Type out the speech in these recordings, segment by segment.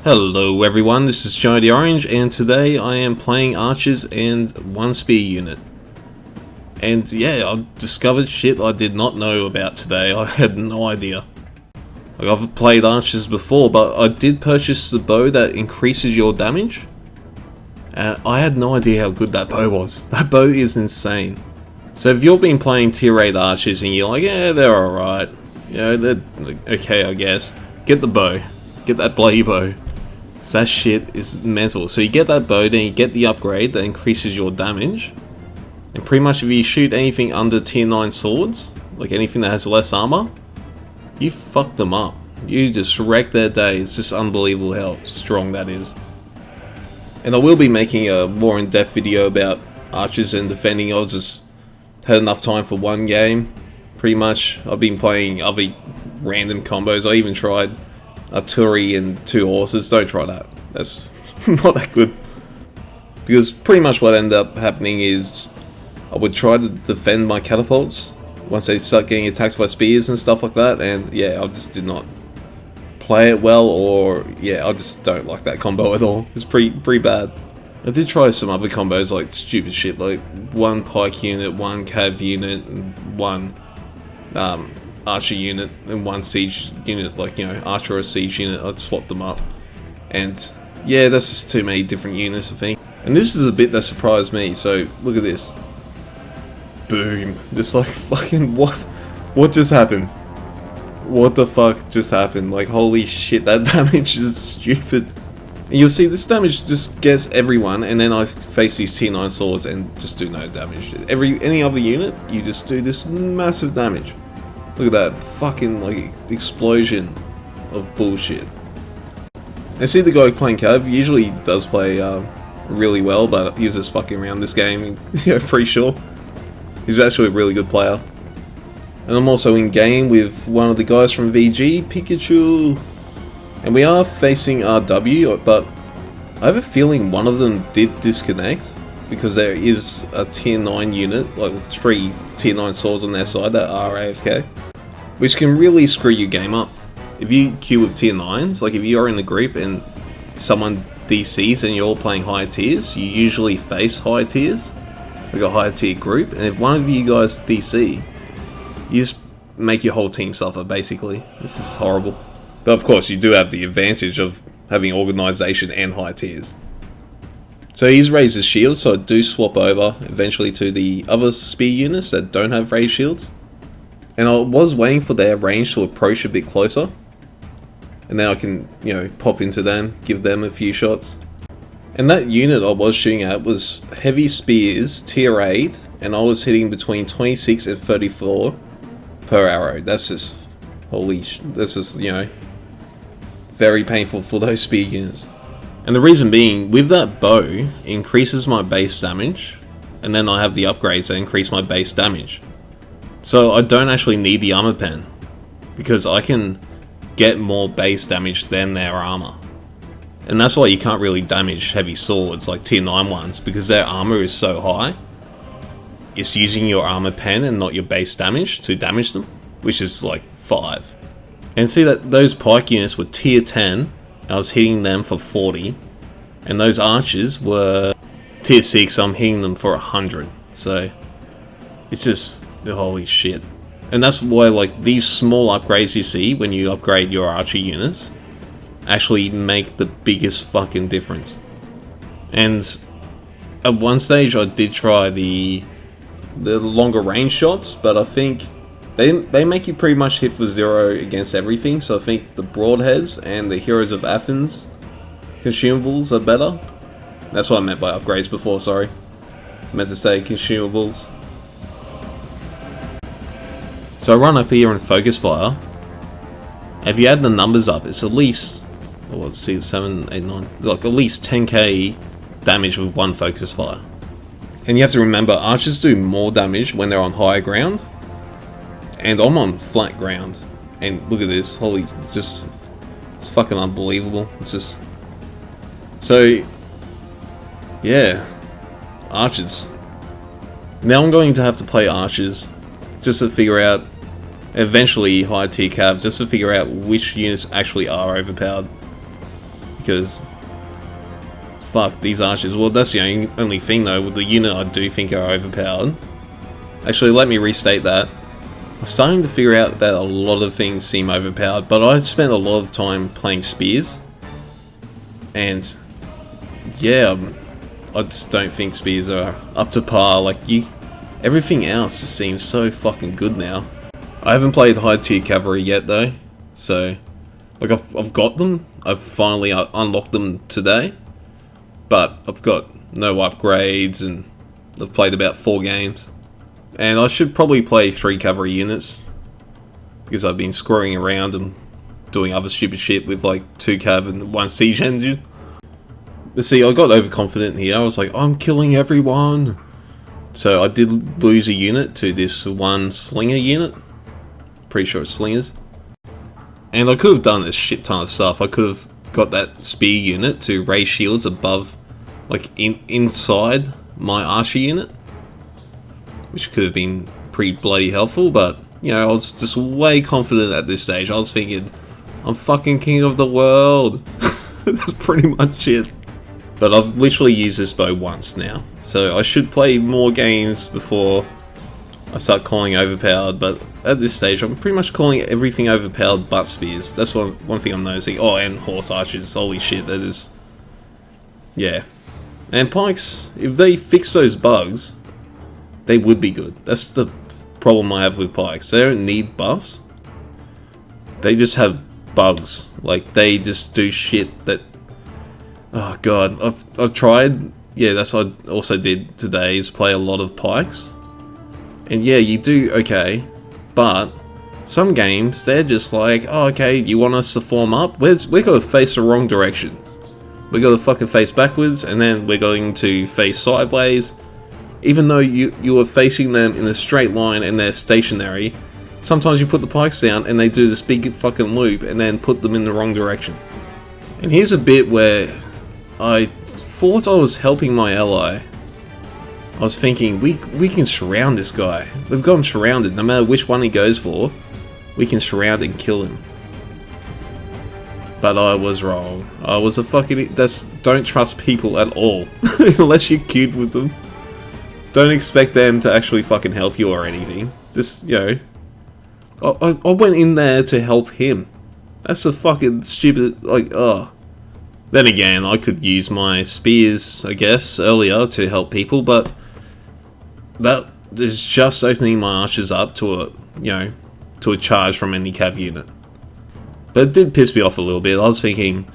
Hello everyone, this is Jona the Orange, and today I am playing archers and one spear unit. And yeah, I've discovered shit I did not know about today. I had no idea. Like, I've played archers before, but I did purchase the bow that increases your damage. And I had no idea how good that bow was. That bow is insane. So if you've been playing tier 8 archers and you're like, yeah, they're alright, you know, they're okay I guess, get the bow. Get that bloody bow. So that shit is mental. So you get that bow, then you get the upgrade that increases your damage. And pretty much if you shoot anything under tier 9 swords, like anything that has less armor, you fuck them up. You just wreck their day. It's just unbelievable how strong that is. And I will be making a more in-depth video about archers and defending. I just had enough time for one game. Pretty much, I've been playing other random combos. I even tried artillery and 2 horses. Don't try that. That's not that good. Because pretty much what ended up happening is I would try to defend my catapults once they start getting attacked by spears and stuff like that, and yeah, I just did not play it well, or yeah, I just don't like that combo at all. It's pretty bad. I did try some other combos like stupid shit, like 1 pike unit, 1 cav unit, and 1 archer unit and 1 siege unit, like, you know, archer or siege unit. I'd swap them up, and yeah, that's just too many different units I think. And this is a bit that surprised me, so look at this. Boom. Just like fucking what just happened? What the fuck just happened? Like, holy shit, that damage is stupid. And you'll see this damage just gets everyone, and then I face these tier 9 swords and just do no damage. Any other unit, you just do this massive damage. Look at that fucking like explosion of bullshit. I see the guy playing Cav usually does play really well, but he was just fucking around this game. Yeah, pretty sure. He's actually a really good player. And I'm also in game with one of the guys from VG, Pikachu. And we are facing RW, but I have a feeling one of them did disconnect, because there is a tier 9 unit, like 3 tier 9 swords on their side that are AFK, which can really screw your game up. If you queue with tier 9s, like if you are in a group and someone DCs and you're all playing higher tiers, you usually face higher tiers, like a higher tier group, and if one of you guys DC, you just make your whole team suffer basically. This is horrible. But of course you do have the advantage of having organization and high tiers. So he's raised his shield, so I do swap over eventually to the other spear units that don't have raised shields. And I was waiting for their range to approach a bit closer, and then I can, you know, pop into them, give them a few shots. And that unit I was shooting at was heavy spears, tier 8, and I was hitting between 26 and 34 per arrow. That's just, that's just, you know, very painful for those spear units. And the reason being, with that bow, it increases my base damage, and then I have the upgrades that increase my base damage. So I don't actually need the armor pen, because I can get more base damage than their armor. And that's why you can't really damage heavy swords like tier 9 ones, because their armor is so high. It's using your armor pen and not your base damage to damage them, which is like 5. And see that those pike units were tier 10, I was hitting them for 40, and those archers were tier 6, I'm hitting them for 100. So it's just holy shit. And that's why, like, these small upgrades you see when you upgrade your archer units actually make the biggest fucking difference. And at one stage I did try the longer range shots, but I think they make you pretty much hit for 0 against everything. So I think the broadheads and the Heroes of Athens consumables are better. That's what I meant by upgrades before, sorry. I meant to say consumables. So I run up here and focus fire. If you add the numbers up, it's at least, let's see, 7, 8, 9, like at least 10k damage with 1 focus fire. And you have to remember, archers do more damage when they're on higher ground, and I'm on flat ground. And look at this, holy, it's fucking unbelievable. It's just, so yeah, archers. Now I'm going to have to play archers just to figure out, eventually high tier cav, just to figure out which units actually are overpowered. because fuck these archers. Well, that's the only thing though. With the unit I do think are overpowered. Actually, let me restate that. I'm starting to figure out that a lot of things seem overpowered, but I spent a lot of time playing spears, and yeah, I just don't think spears are up to par. Like everything else just seems so fucking good now. I haven't played high tier cavalry yet though, so like I've got them. I've finally unlocked them today, but I've got no upgrades, and I've played about 4 games. And I should probably play 3 cavalry units, because I've been screwing around and doing other stupid shit with like 2 cav and 1 siege engine. But see, I got overconfident here. I was like, I'm killing everyone. So I did lose a unit to this 1 slinger unit. Pretty sure it's slingers. And I could have done this shit ton of stuff. I could have got that spear unit to raise shields above, like inside my archer unit, which could have been pretty bloody helpful, but, you know, I was just way confident at this stage. I was thinking, I'm fucking king of the world. That's pretty much it. But I've literally used this bow once now, so I should play more games before I start calling overpowered, but at this stage I'm pretty much calling everything overpowered but spears. That's one thing I'm noticing. Oh, and horse archers, holy shit, that is... yeah. And pikes, if they fix those bugs, they would be good. That's the problem I have with pikes. They don't need buffs. They just have bugs. Like, they just do shit that... oh god, I've tried... yeah, that's what I also did today, is play a lot of pikes. And yeah, you do okay, but some games, they're just like, oh okay, you want us to form up? We're going to face the wrong direction. We're going to fucking face backwards, and then we're going to face sideways. Even though you are facing them in a straight line and they're stationary, sometimes you put the pikes down and they do this big fucking loop and then put them in the wrong direction. And here's a bit where I thought I was helping my ally. I was thinking, we can surround this guy. We've got him surrounded. No matter which one he goes for, we can surround and kill him. But I was wrong. I was a fucking... don't trust people at all. Unless you're cute with them. Don't expect them to actually fucking help you or anything. Just, you know... I went in there to help him. That's a fucking stupid... like, oh... Then again, I could use my spears, I guess, earlier to help people, but... that is just opening my archers up to a, you know, to a charge from any cav unit. But it did piss me off a little bit. I was thinking,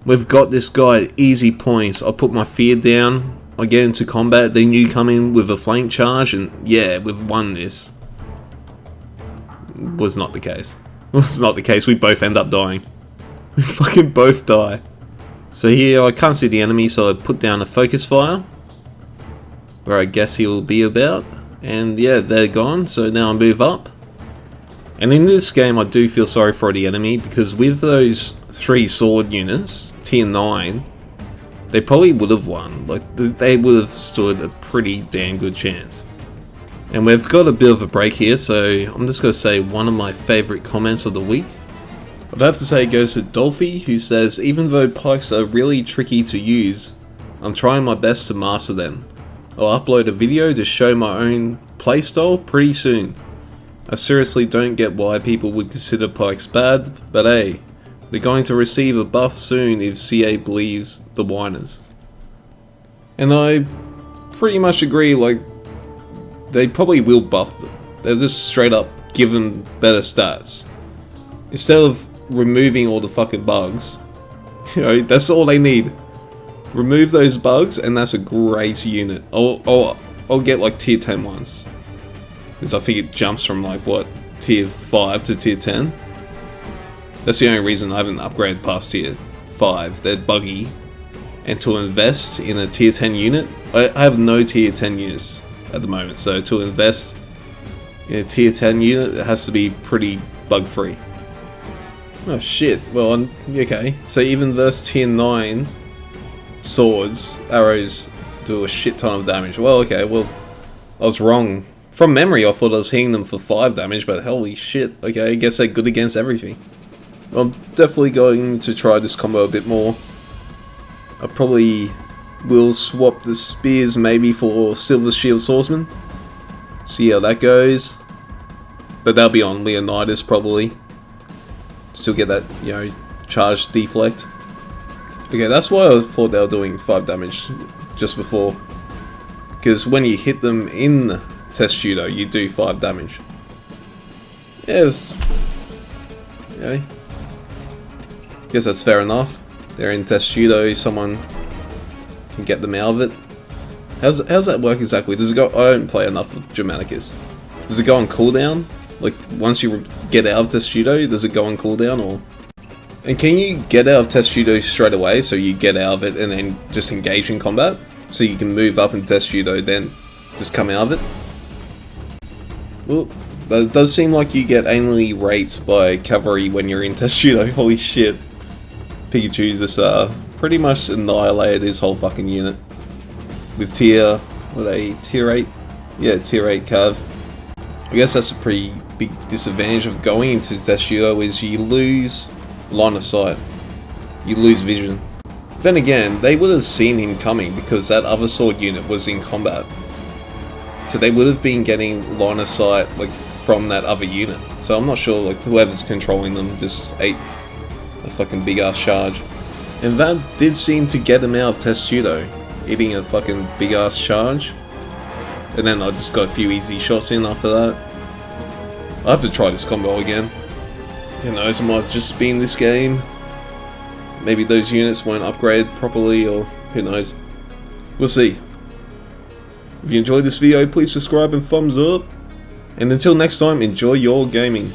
we've got this guy at easy points. I put my fear down, I get into combat, then you come in with a flank charge, and yeah, we've won this. Was not the case. Was not the case. We both end up dying. We fucking both die. So here, I can't see the enemy, so I put down a focus fire, where I guess he'll be about, and yeah, they're gone, so now I move up. And in this game I do feel sorry for the enemy, because with those 3 sword units, tier 9, they probably would have won. Like, they would have stood a pretty damn good chance. And we've got a bit of a break here, so I'm just going to say one of my favourite comments of the week. I'd have to say it goes to Dolphy, who says, even though pikes are really tricky to use, I'm trying my best to master them. I'll upload a video to show my own playstyle pretty soon. I seriously don't get why people would consider pikes bad, but hey, they're going to receive a buff soon if CA believes the whiners. And I pretty much agree, like, they probably will buff them. They'll just straight up give them better stats. Instead of removing all the fucking bugs, you know, that's all they need. Remove those bugs and that's a great unit. I'll get like tier 10 ones. Because I think it jumps from like what, tier 5 to tier 10. That's the only reason I haven't upgraded past tier 5. They're buggy. And to invest in a tier 10 unit, I have no tier 10 units at the moment. So to invest in a tier 10 unit, it has to be pretty bug free. Oh shit, well, okay. So even versus tier 9 swords, arrows do a shit ton of damage. Well, okay, well, I was wrong. From memory, I thought I was hitting them for 5 damage, but holy shit, okay, I guess they're good against everything. I'm definitely going to try this combo a bit more. I probably will swap the spears maybe for Silver Shield Swordsman. See how that goes. But that'll be on Leonidas probably. Still get that, you know, charge deflect. Okay, that's why I thought they were doing 5 damage just before. Because when you hit them in Test Judo, you do 5 damage. Yes. Okay. Guess that's fair enough. They're in Test Judo, someone can get them out of it. How's that work exactly? Does it go? I don't play enough with Germanicus. Does it go on cooldown? Like once you get out of Test Judo, does it go on cooldown or? And can you get out of Test Judo straight away? So you get out of it and then just engage in combat? So you can move up in Test Judo, then just come out of it? Well, but it does seem like you get anally raped by cavalry when you're in Test Judo. Holy shit. Pikachu just pretty much annihilated his whole fucking unit. With tier, what are they, tier 8? Yeah, tier 8 cav. I guess that's a pretty big disadvantage of going into Test Judo is you lose line of sight. You lose vision. Then again, they would have seen him coming because that other sword unit was in combat. So they would have been getting line of sight like from that other unit. So I'm not sure like whoever's controlling them just ate a fucking big ass charge. And that did seem to get him out of Test Judo, eating a fucking big ass charge. And then I just got a few easy shots in after that. I have to try this combo again. Who knows, it might just be in this game. Maybe those units won't upgrade properly, or who knows. We'll see. If you enjoyed this video, please subscribe and thumbs up. And until next time, enjoy your gaming.